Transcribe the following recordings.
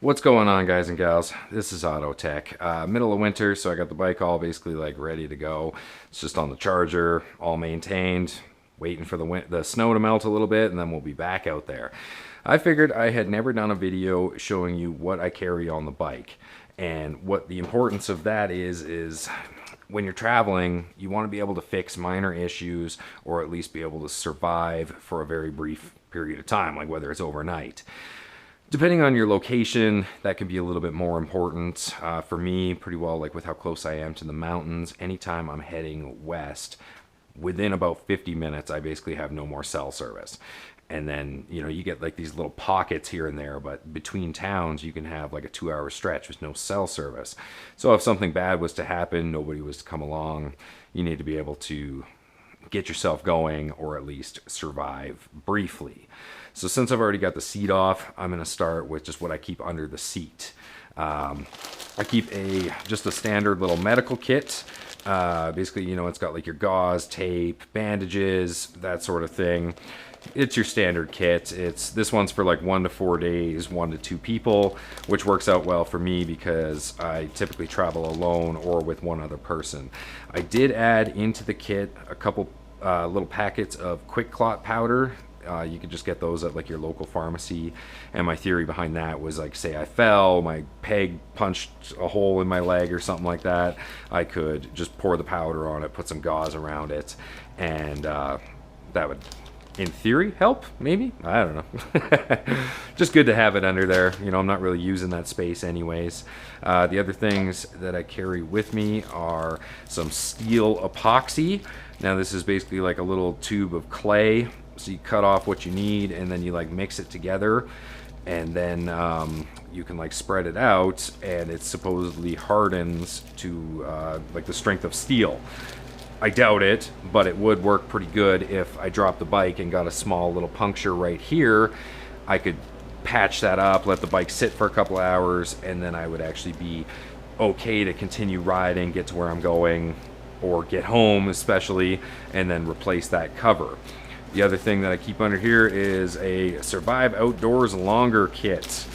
What's going on, guys and gals? This is Auto Tech. Middle of winter, so I got the bike all basically like ready to go. It's just on the charger, all maintained, waiting for the snow to melt a little bit, and then we'll be back out there. I figured I had never done a video showing you what I carry on the bike, and what the importance of that is when you're traveling, you want to be able to fix minor issues, or at least be able to survive for a very brief period of time, like whether it's overnight. Depending on your location, that can be a little bit more important. For me, pretty well, like with how close I am to the mountains, anytime I'm heading west, within about 50 minutes, I basically have no more cell service. And then, you know, you get like these little pockets here and there, but between towns, you can have like a 2-hour stretch with no cell service. So if something bad was to happen, nobody was to come along, you need to be able to get yourself going, or at least survive briefly. So since I've already got the seat off, I'm going to start with just what I keep under the seat. I keep just a standard little medical kit. Basically, you know, it's got like your gauze, tape, bandages, that sort of thing. It's your standard kit. This one's for like 1 to 4 days, 1 to 2 people, which works out well for me because I typically travel alone or with one other person. I did add into the kit a couple little packets of quick clot powder. You could just get those at like your local pharmacy, and my theory behind that was, like, say I fell, my peg punched a hole in my leg or something like that, I could just pour the powder on it, put some gauze around it, and that would, in theory, help, maybe? I don't know. Just good to have it under there. You know, I'm not really using that space anyways. The other things that I carry with me are some steel epoxy. Now this is basically like a little tube of clay. So you cut off what you need, and then you like mix it together, and then you can like spread it out, and it supposedly hardens to like the strength of steel. I doubt it, but it would work pretty good if I dropped the bike and got a small little puncture right here. I could patch that up, let the bike sit for a couple hours, and then I would actually be okay to continue riding, get to where I'm going, or get home especially, and then replace that cover. The other thing that I keep under here is a Survive Outdoors Longer Kit,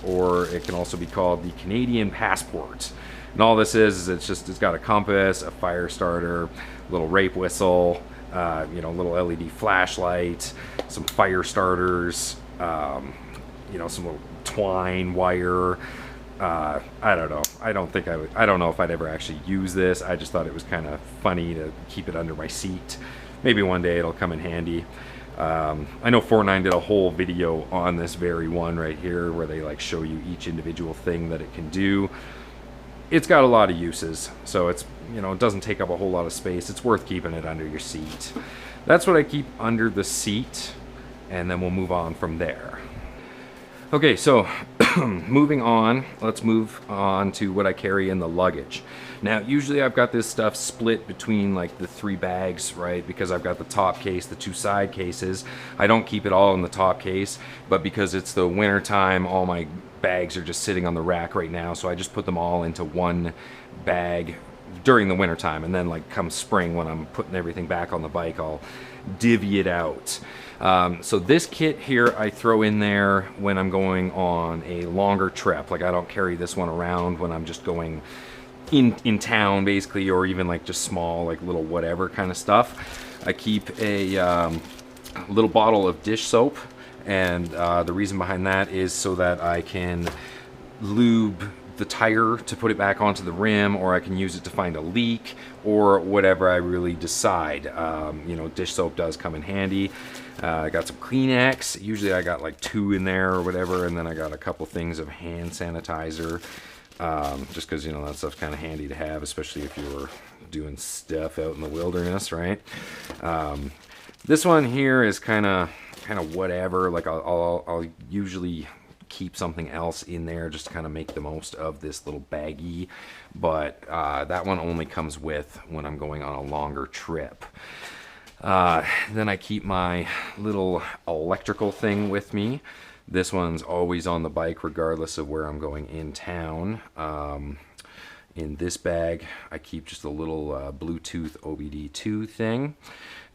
or it can also be called the Canadian Passport. And all this is it's got a compass, a fire starter, little rape whistle, you know, little LED flashlight, some fire starters, you know, some little twine wire. I don't know. I don't know if I'd ever actually use this. I just thought it was kind of funny to keep it under my seat. Maybe one day it'll come in handy. I know 49 did a whole video on this very one right here, where they like show you each individual thing that it can do. It's got a lot of uses, so it's, you know, it doesn't take up a whole lot of space. It's worth keeping it under your seat. That's what I keep under the seat, and then we'll move on from there. Okay, so moving on, let's move on to what I carry in the luggage. Now, usually I've got this stuff split between like the 3 bags, right? Because I've got the top case, the 2 side cases. I don't keep it all in the top case, but because it's the winter time, all my bags are just sitting on the rack right now, so I just put them all into one bag during the winter time, and then like come spring when I'm putting everything back on the bike, I'll divvy it out. So this kit here I throw in there when I'm going on a longer trip. Like, I don't carry this one around when I'm just going in town basically, or even like just small, like little whatever kind of stuff. I keep a little bottle of dish soap, and the reason behind that is so that I can lube the tire to put it back onto the rim, or I can use it to find a leak, or whatever I really decide. You know, dish soap does come in handy. I got some Kleenex. Usually I got like 2 in there or whatever, and then I got a couple things of hand sanitizer, just because, you know, that stuff's kind of handy to have, especially if you're doing stuff out in the wilderness, right? This one here is kind of whatever. Like, I'll usually keep something else in there just to kind of make the most of this little baggie, but that one only comes with when I'm going on a longer trip. Then I keep my little electrical thing with me. This one's always on the bike regardless of where I'm going in town. In this bag, I keep just a little Bluetooth OBD2 thing.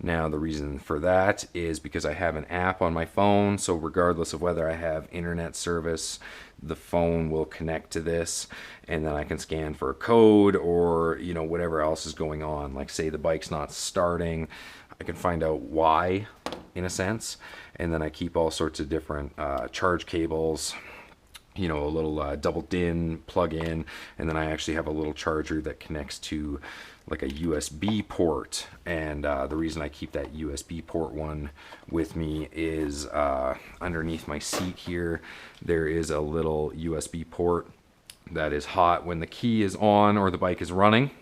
Now, the reason for that is because I have an app on my phone, so regardless of whether I have internet service, the phone will connect to this, and then I can scan for a code or, you know, whatever else is going on. Like, say the bike's not starting, I can find out why, in a sense, and then I keep all sorts of different charge cables, you know, a little double DIN plug-in, and then I actually have a little charger that connects to like a USB port. And the reason I keep that USB port one with me is underneath my seat here, there is a little USB port that is hot when the key is on or the bike is running.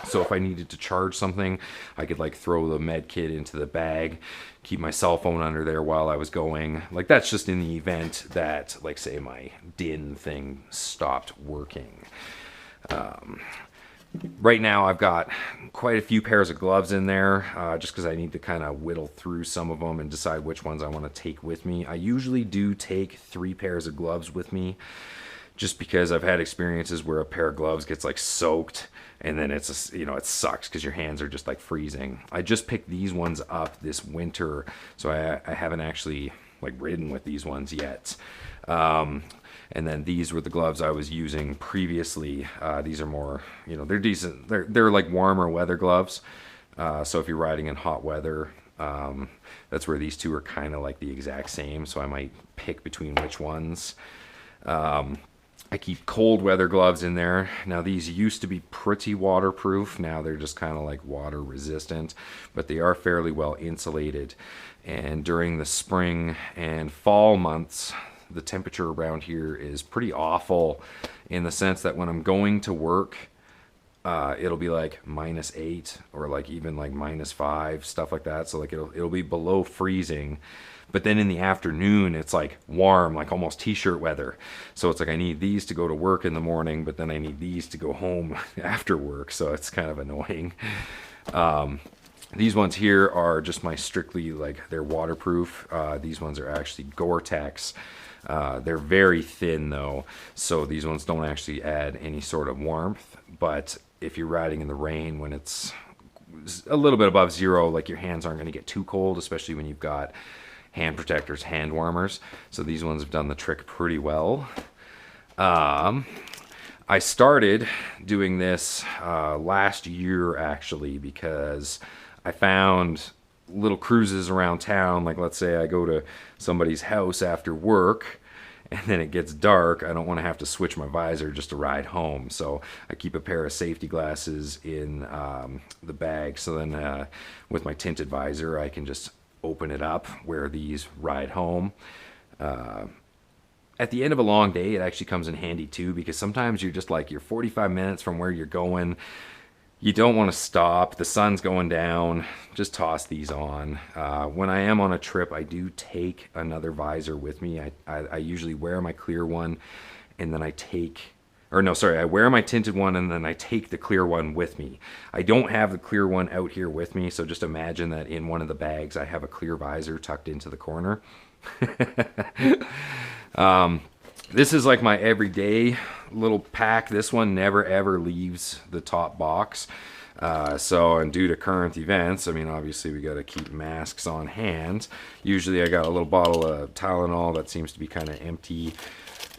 So if I needed to charge something, I could like throw the med kit into the bag, keep my cell phone under there while I was going. Like, that's just in the event that, like, say my DIN thing stopped working. Right now I've got quite a few pairs of gloves in there, just because I need to kind of whittle through some of them and decide which ones I want to take with me. I usually do take 3 pairs of gloves with me, just because I've had experiences where a pair of gloves gets like soaked, and then it's you know, it sucks because your hands are just like freezing. I just picked these ones up this winter, so I haven't actually like ridden with these ones yet. And then these were the gloves I was using previously. These are more, you know, they're decent. They're like warmer weather gloves. So if you're riding in hot weather, that's where these two are kind of like the exact same. So I might pick between which ones. I keep cold weather gloves in there. Now, these used to be pretty waterproof. Now they're just kind of like water resistant, but they are fairly well insulated. And during the spring and fall months, the temperature around here is pretty awful, in the sense that when I'm going to work, it'll be like -8 or like even like -5, stuff like that. So like it'll be below freezing. But then in the afternoon, it's like warm, like almost t-shirt weather. So it's like I need these to go to work in the morning, but then I need these to go home after work. So it's kind of annoying. These ones here are just my strictly, like, they're waterproof. These ones are actually Gore-Tex. They're very thin though, so these ones don't actually add any sort of warmth. But if you're riding in the rain when it's a little bit above zero, like, your hands aren't going to get too cold, especially when you've got hand protectors, hand warmers. So these ones have done the trick pretty well. I started doing this last year, actually, because I found little cruises around town. Like, let's say I go to somebody's house after work and then it gets dark. I don't want to have to switch my visor just to ride home. So I keep a pair of safety glasses in the bag. So then with my tinted visor, I can just open it up, wear these, ride home. At the end of a long day, it actually comes in handy too, because sometimes you're just like, you're 45 minutes from where you're going. You don't want to stop. The sun's going down. Just toss these on. When I am on a trip, I do take another visor with me. I usually wear my clear one, and then I wear my tinted one, and then I take the clear one with me. I don't have the clear one out here with me, so just imagine that in one of the bags I have a clear visor tucked into the corner. This is like my everyday little pack. This one never ever leaves the top box. And due to current events, I mean, obviously we got to keep masks on hand. Usually I got a little bottle of Tylenol that seems to be kind of empty.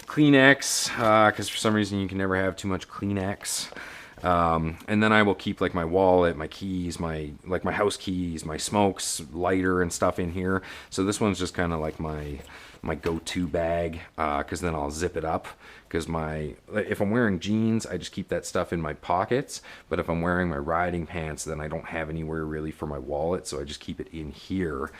Kleenex, because for some reason you can never have too much Kleenex. And then I will keep like my wallet, my keys, my house keys, my smokes, lighter and stuff in here. So this one's just kind of like my go-to bag, because then I'll zip it up. Because if I'm wearing jeans, I just keep that stuff in my pockets. But if I'm wearing my riding pants, then I don't have anywhere really for my wallet, so I just keep it in here.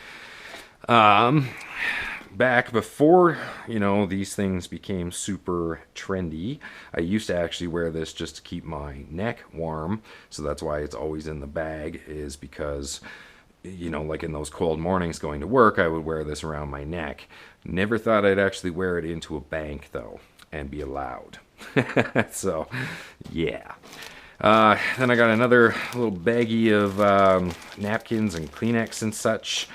Back before, you know, these things became super trendy, I used to actually wear this just to keep my neck warm. So that's why it's always in the bag, is because, you know, like in those cold mornings going to work, I would wear this around my neck. Never thought I'd actually wear it into a bank though, and be allowed. So, yeah. Then I got another little baggie of napkins and Kleenex and such.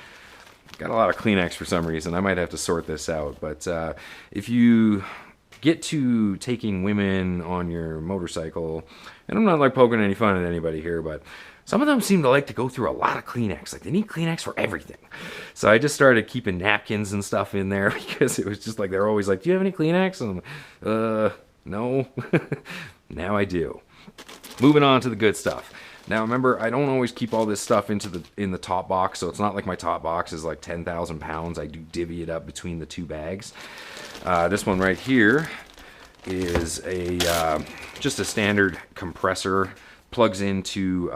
Got a lot of Kleenex for some reason. I might have to sort this out. But if you get to taking women on your motorcycle, and I'm not like poking any fun at anybody here, but some of them seem to like to go through a lot of Kleenex. Like they need Kleenex for everything. So I just started keeping napkins and stuff in there because it was just like they're always like, "Do you have any Kleenex?" And I'm like, no. Now I do. Moving on to the good stuff. Now remember, I don't always keep all this stuff in the top box, so it's not like my top box is like 10,000 pounds. I do divvy it up between the two bags. This one right here is just a standard compressor. Plugs into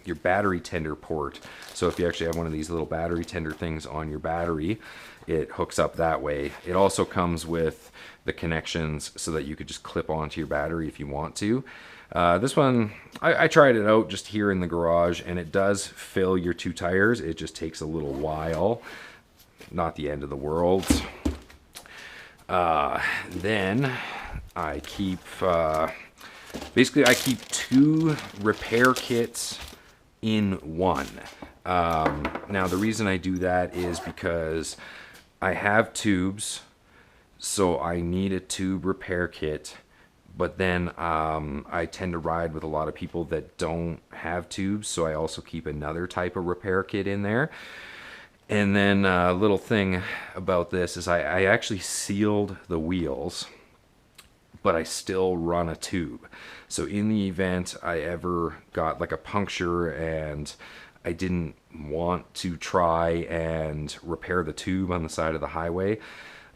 your battery tender port. So if you actually have one of these little battery tender things on your battery, it hooks up that way. It also comes with the connections so that you could just clip onto your battery if you want to. This one, I tried it out just here in the garage, and it does fill your two tires. It just takes a little while. Not the end of the world. Then I keep... basically, I keep 2 repair kits in one. Now, the reason I do that is because I have tubes, so I need a tube repair kit. But then I tend to ride with a lot of people that don't have tubes, so I also keep another type of repair kit in there. And then a little thing about this is I actually sealed the wheels, but I still run a tube. So in the event I ever got like a puncture and I didn't want to try and repair the tube on the side of the highway,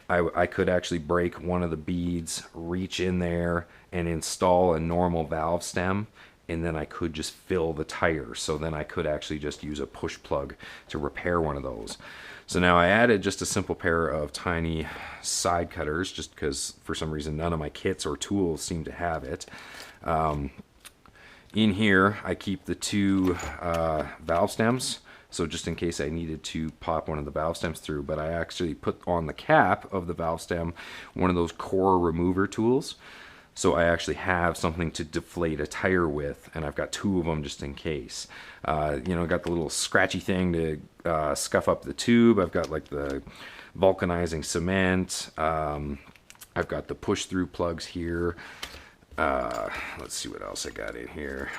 I could actually break one of the beads, reach in there and install a normal valve stem, and then I could just fill the tire. So then I could actually just use a push plug to repair one of those. So now I added just a simple pair of tiny side cutters, just because for some reason none of my kits or tools seem to have it. In here I keep the 2 valve stems, so just in case I needed to pop one of the valve stems through, but I actually put on the cap of the valve stem one of those core remover tools. So I actually have something to deflate a tire with, and I've got 2 of them just in case. You know, I got the little scratchy thing to scuff up the tube. I've got like the vulcanizing cement. I've got the push-through plugs here. Let's see what else I got in here.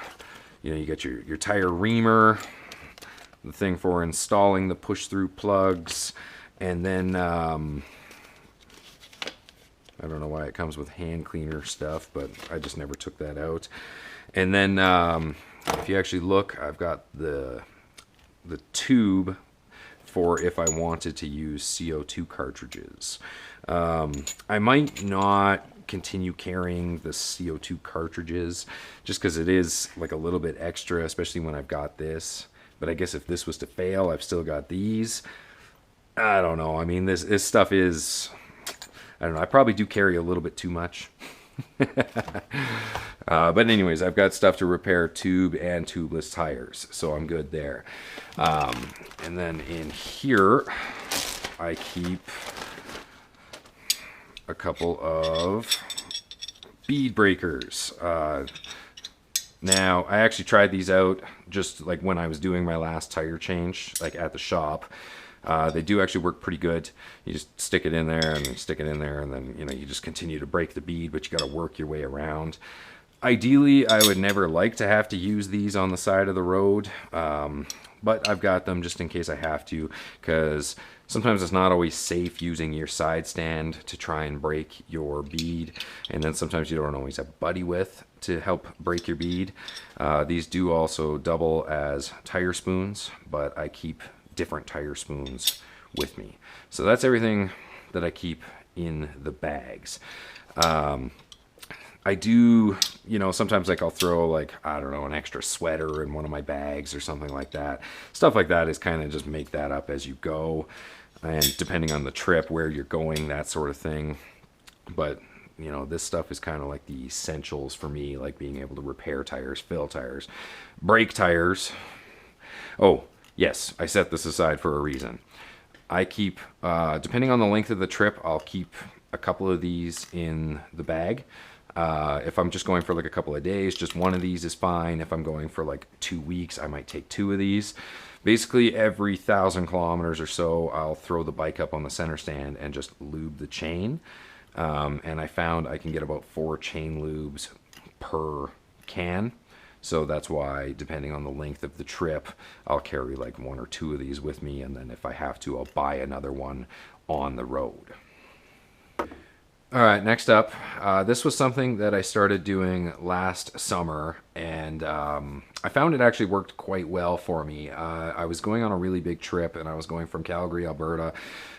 You know, you got your tire reamer, the thing for installing the push-through plugs, and then I don't know why it comes with hand cleaner stuff, but I just never took that out. And then if you actually look, I've got the tube for if I wanted to use CO2 cartridges. I might not continue carrying the CO2 cartridges just because it is like a little bit extra, especially when I've got this. But I guess if this was to fail, I've still got these. I don't know. I mean, this stuff is... I don't know, I probably do carry a little bit too much. But anyways, I've got stuff to repair tube and tubeless tires, so I'm good there. And then in here, I keep a couple of bead breakers. Now, I actually tried these out just like when I was doing my last tire change, like at the shop. They do actually work pretty good. You just stick it in there and stick it in there, and then, you know, you just continue to break the bead, but you got to work your way around. Ideally, I would never like to have to use these on the side of the road, but I've got them just in case I have to, because sometimes it's not always safe using your side stand to try and break your bead, and then sometimes you don't always have buddy width to help break your bead. These do also double as tire spoons, but I keep different tire spoons with me. So that's everything that I keep in the bags. I do, you know, sometimes like I'll throw like, I don't know, an extra sweater in one of my bags or something like that. Stuff like that is kind of just make that up as you go, and depending on the trip, where you're going, that sort of thing. But you know, this stuff is kind of like the essentials for me, like being able to repair tires, fill tires, break tires. Oh, yes, I set this aside for a reason. I keep, depending on the length of the trip, I'll keep a couple of these in the bag. If I'm just going for like a couple of days, just one of these is fine. If I'm going for like 2 weeks, I might take 2 of these. Basically, every 1,000 kilometers or so, I'll throw the bike up on the center stand and just lube the chain. And I found I can get about 4 chain lubes per can. So that's why, depending on the length of the trip, I'll carry like 1 or 2 of these with me, and then if I have to, I'll buy another one on the road. All right, next up, this was something that I started doing last summer, and I found it actually worked quite well for me. I was going on a really big trip, and I was going from Calgary, Alberta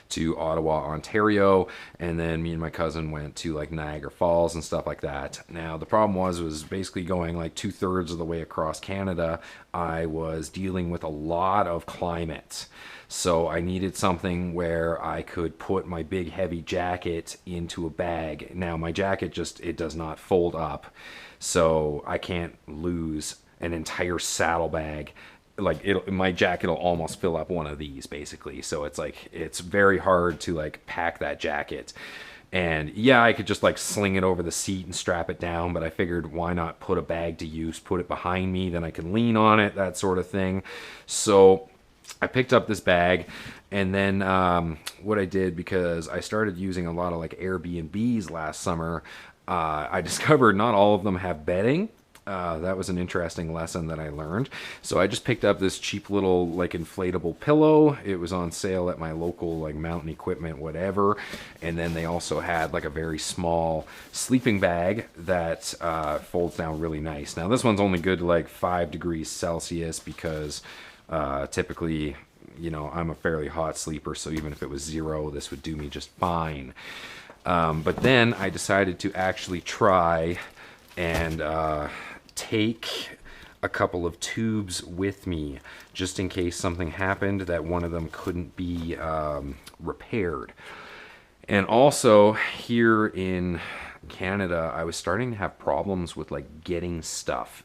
to Ottawa, Ontario, and then me and my cousin went to like Niagara Falls and stuff like that. Now, the problem was basically going like 2/3 of the way across Canada, I was dealing with a lot of climate. So I needed something where I could put my big heavy jacket into a bag. Now my jacket it does not fold up, so I can't lose an entire saddlebag. Like my jacket will almost fill up one of these basically. So it's very hard to like pack that jacket. And yeah, I could just like sling it over the seat and strap it down, but I figured why not put a bag to use, put it behind me, then I can lean on it, that sort of thing. So I picked up this bag, and then what I did, because I started using a lot of like Airbnbs last summer, I discovered not all of them have bedding. That was an interesting lesson that I learned. So I just picked up this cheap little like inflatable pillow. It was on sale at my local like Mountain Equipment, whatever. And then they also had like a very small sleeping bag that folds down really nice. Now this one's only good to like 5 degrees Celsius because typically, you know, I'm a fairly hot sleeper, so even if it was 0, this would do me just fine. But then I decided to actually try and take a couple of tubes with me, just in case something happened that one of them couldn't be repaired. And also here in Canada, I was starting to have problems with like getting stuff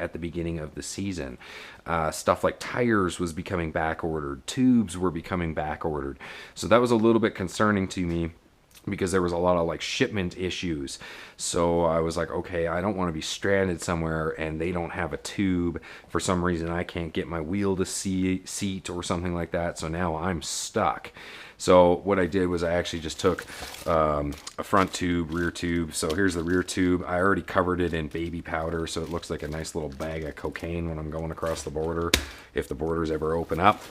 at the beginning of the season. Stuff like tires was becoming back ordered, tubes were becoming back ordered. So that was a little bit concerning to me, because there was a lot of like shipment issues. So I was like, okay, I don't want to be stranded somewhere and they don't have a tube. For some reason, I can't get my wheel to seat or something like that. So now I'm stuck. So what I did was I actually just took a front tube, rear tube. So here's the rear tube. I already covered it in baby powder, so it looks like a nice little bag of cocaine when I'm going across the border, if the borders ever open up.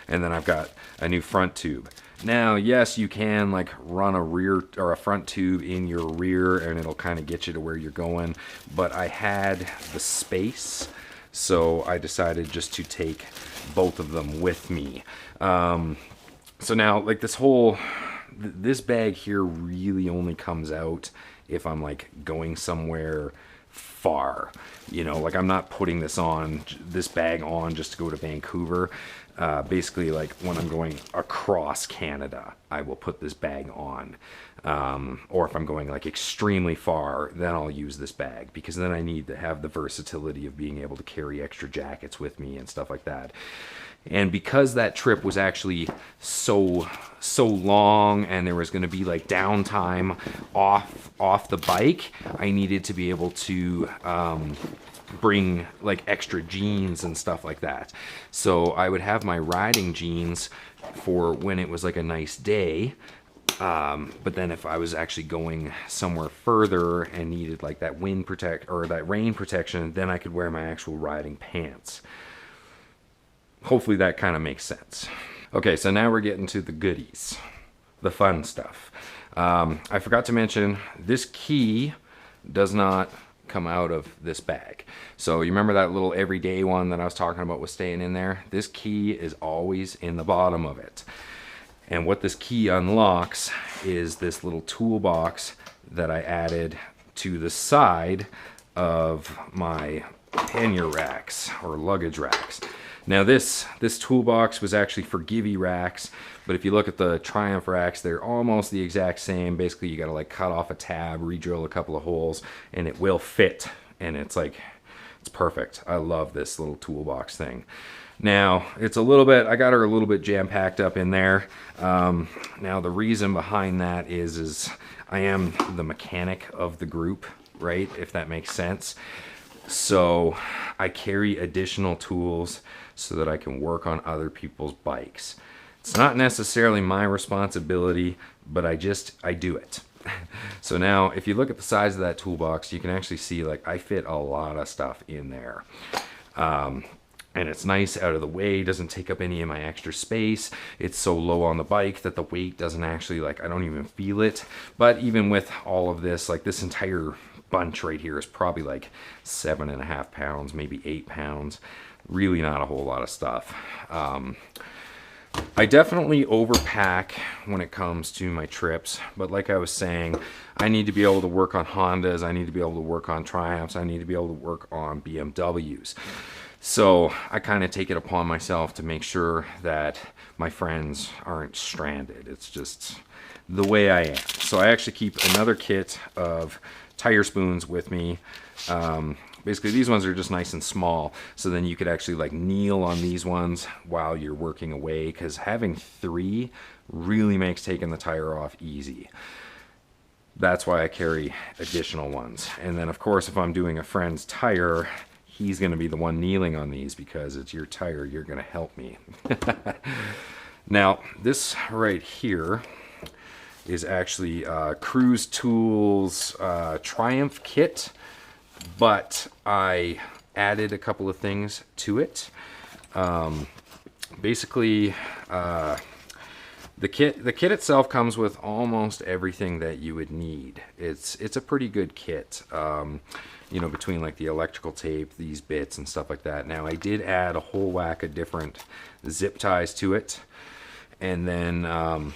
And then I've got a new front tube. Now, yes, you can like run a rear or a front tube in your rear and it'll kind of get you to where you're going, but I had the space, so I decided just to take both of them with me. So now, like this bag here really only comes out if I'm like going somewhere far. You know, like I'm not putting this bag on just to go to Vancouver. Basically, like when I'm going across Canada, I will put this bag on. Or if I'm going like extremely far, then I'll use this bag, because then I need to have the versatility of being able to carry extra jackets with me and stuff like that. And because that trip was actually so long and there was going to be like downtime off the bike, I needed to be able to bring like extra jeans and stuff like that. So I would have my riding jeans for when it was like a nice day. But then if I was actually going somewhere further and needed like that rain protection, then I could wear my actual riding pants. Hopefully that kind of makes sense. Okay, so now we're getting to the goodies, the fun stuff. I forgot to mention, this key does not come out of this bag. So you remember that little everyday one that I was talking about was staying in there? This key is always in the bottom of it. And what this key unlocks is this little toolbox that I added to the side of my pannier racks or luggage racks. Now this toolbox was actually for Givey racks, but if you look at the Triumph racks, they're almost the exact same. Basically, you gotta like cut off a tab, re-drill a couple of holes, and it will fit. And it's perfect. I love this little toolbox thing. Now, it's a little bit, I got her a little bit jam-packed up in there. Now, the reason behind that is I am the mechanic of the group, right? If that makes sense. So I carry additional tools so that I can work on other people's bikes. It's not necessarily my responsibility, but I do it. So now if you look at the size of that toolbox, you can actually see like I fit a lot of stuff in there. And it's nice out of the way, doesn't take up any of my extra space. It's so low on the bike that the weight doesn't actually, like, I don't even feel it. But even with all of this, like this entire bunch right here is probably like 7.5 pounds, maybe 8 pounds. Really not a whole lot of stuff. I definitely overpack when it comes to my trips, but like I was saying, I need to be able to work on Hondas, I need to be able to work on Triumphs, I need to be able to work on BMWs. So I kind of take it upon myself to make sure that my friends aren't stranded. It's just the way I am. So I actually keep another kit of tire spoons with me. Basically these ones are just nice and small, so then you could actually like kneel on these ones while you're working away, because having 3 really makes taking the tire off easy. That's why I carry additional ones. And then of course if I'm doing a friend's tire, he's going to be the one kneeling on these because it's your tire, you're going to help me. Now this right here is actually Cruise Tools Triumph kit, but I added a couple of things to it. Basically, the kit itself comes with almost everything that you would need. It's a pretty good kit. You know, between like the electrical tape, these bits and stuff like that. Now I did add a whole whack of different zip ties to it, and then I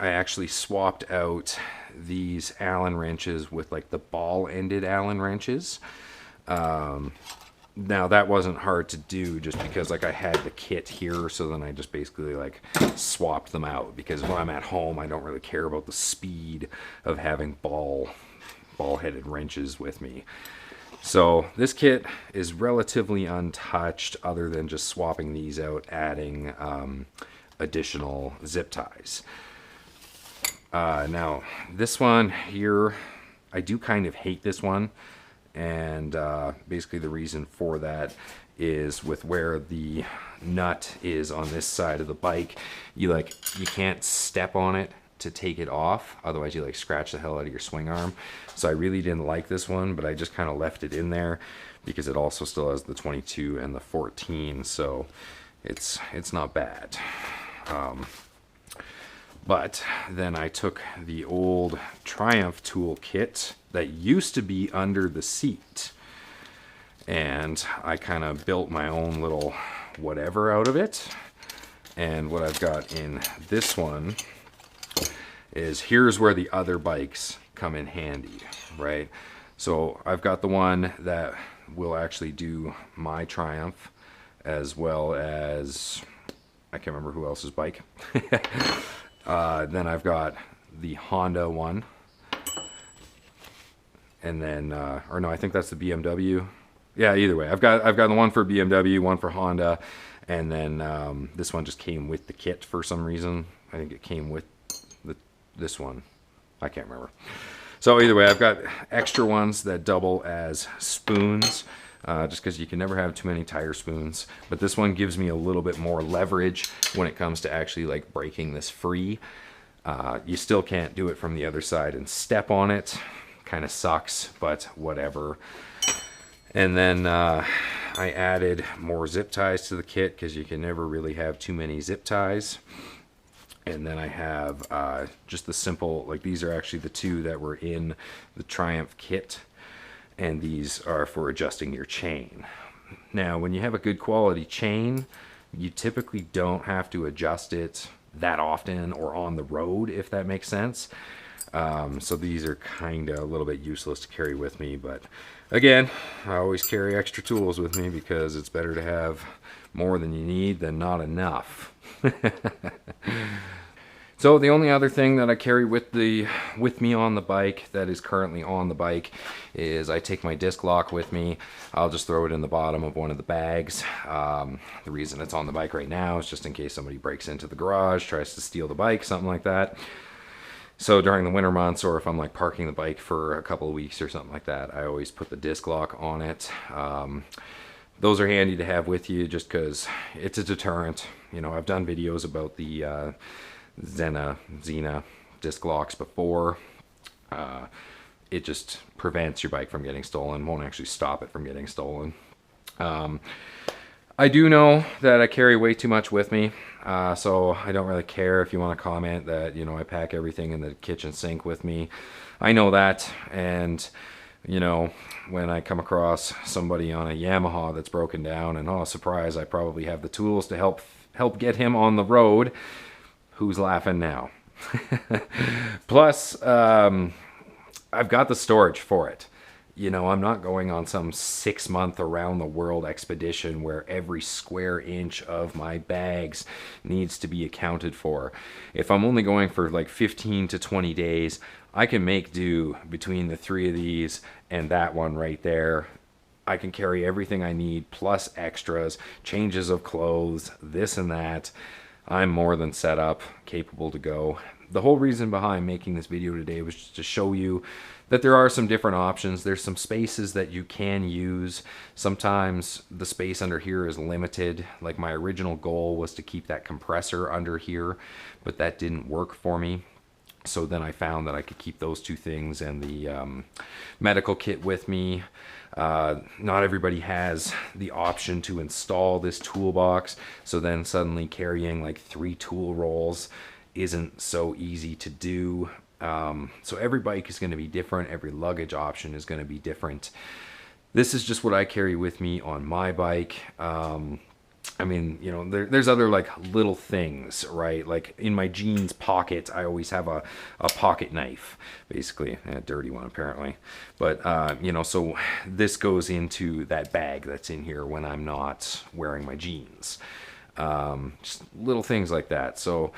actually swapped out these Allen wrenches with like the ball-ended Allen wrenches. Now that wasn't hard to do just because like I had the kit here, so then I just basically like swapped them out, because when I'm at home I don't really care about the speed of having ball-headed wrenches with me. So this kit is relatively untouched other than just swapping these out, adding additional zip ties. Now this one here, I do kind of hate this one, and basically the reason for that is with where the nut is on this side of the bike, you can't step on it to take it off, otherwise you like scratch the hell out of your swing arm. So I really didn't like this one, but I just kind of left it in there because it also still has the 22 and the 14, so it's not bad. But then I took the old Triumph tool kit that used to be under the seat, and I kind of built my own little whatever out of it. And what I've got in this one is, here's where the other bikes come in handy, right? So I've got the one that will actually do my Triumph, as well as, I can't remember who else's bike. Then I've got the Honda one, and then, or no, I think that's the BMW. Yeah, either way, I've got the one for BMW, one for Honda, and then this one just came with the kit for some reason. I think it came with this one. I can't remember. So either way, I've got extra ones that double as spoons, just because you can never have too many tire spoons. But this one gives me a little bit more leverage when it comes to actually like breaking this free. You still can't do it from the other side and step on it. Kind of sucks, but whatever. And then I added more zip ties to the kit because you can never really have too many zip ties. And then I have just the simple, like these are actually the 2 that were in the Triumph kit, and these are for adjusting your chain. Now when you have a good quality chain, you typically don't have to adjust it that often or on the road, if that makes sense. So these are kind of a little bit useless to carry with me, but again, I always carry extra tools with me because it's better to have more than you need than not enough. So the only other thing that I carry with me on the bike that is currently on the bike is I take my disc lock with me. I'll just throw it in the bottom of one of the bags. The reason it's on the bike right now is just in case somebody breaks into the garage, tries to steal the bike, something like that. So during the winter months, or if I'm like parking the bike for a couple of weeks or something like that, I always put the disc lock on it. those are handy to have with you just because it's a deterrent. You know, I've done videos about the Xena disc locks before. It just prevents your bike from getting stolen, won't actually stop it from getting stolen. I do know that I carry way too much with me, so I don't really care if you want to comment that, you know, I pack everything in the kitchen sink with me. I know that, and you know, when I come across somebody on a Yamaha that's broken down, and oh, surprise, I probably have the tools to help get him on the road, who's laughing now? Plus, I've got the storage for it. You know, I'm not going on some 6-month around the world expedition where every square inch of my bags needs to be accounted for. If I'm only going for like 15 to 20 days, I can make do between the 3 of these and that one right there. I can carry everything I need plus extras, changes of clothes, this and that. I'm more than set up, capable to go. The whole reason behind making this video today was just to show you that there are some different options. There's some spaces that you can use. Sometimes the space under here is limited. Like my original goal was to keep that compressor under here, but that didn't work for me. So then I found that I could keep those 2 things and the medical kit with me. Not everybody has the option to install this toolbox, so then suddenly carrying like 3 tool rolls isn't so easy to do. So every bike is going to be different. Every luggage option is going to be different. This is just what I carry with me on my bike. I mean, you know, there's other like little things, right? Like in my jeans pocket, I always have a pocket knife, basically a dirty one apparently. But, you know, so this goes into that bag that's in here when I'm not wearing my jeans. Just little things like that. So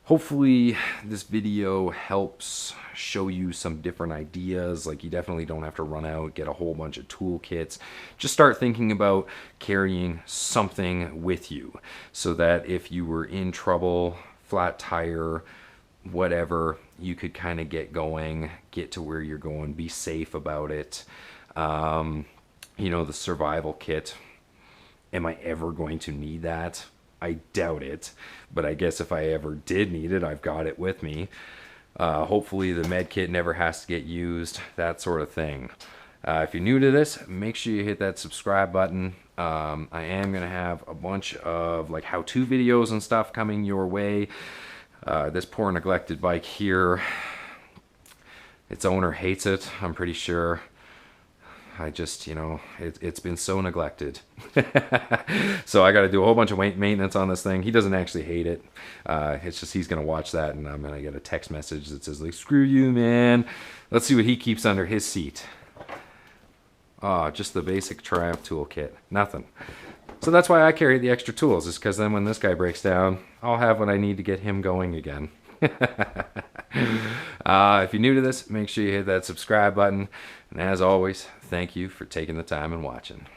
hopefully this video helps show you some different ideas. Like, you definitely don't have to run out, get a whole bunch of toolkits. Just start thinking about carrying something with you so that if you were in trouble, flat tire, whatever, you could kind of get going, get to where you're going, be safe about it. You know, the survival kit. Am I ever going to need that? I doubt it, but I guess if I ever did need it, I've got it with me. Hopefully the med kit never has to get used, that sort of thing. If you're new to this, make sure you hit that subscribe button. I am going to have a bunch of like how-to videos and stuff coming your way. This poor neglected bike here, its owner hates it, I'm pretty sure. I just, you know, it's been so neglected. So I got to do a whole bunch of maintenance on this thing. He doesn't actually hate it. It's just he's going to watch that and I'm going to get a text message that says, like, screw you, man. Let's see what he keeps under his seat. Just the basic Triumph toolkit. Nothing. So that's why I carry the extra tools, is because then when this guy breaks down, I'll have what I need to get him going again. If you're new to this, make sure you hit that subscribe button. And as always, thank you for taking the time and watching.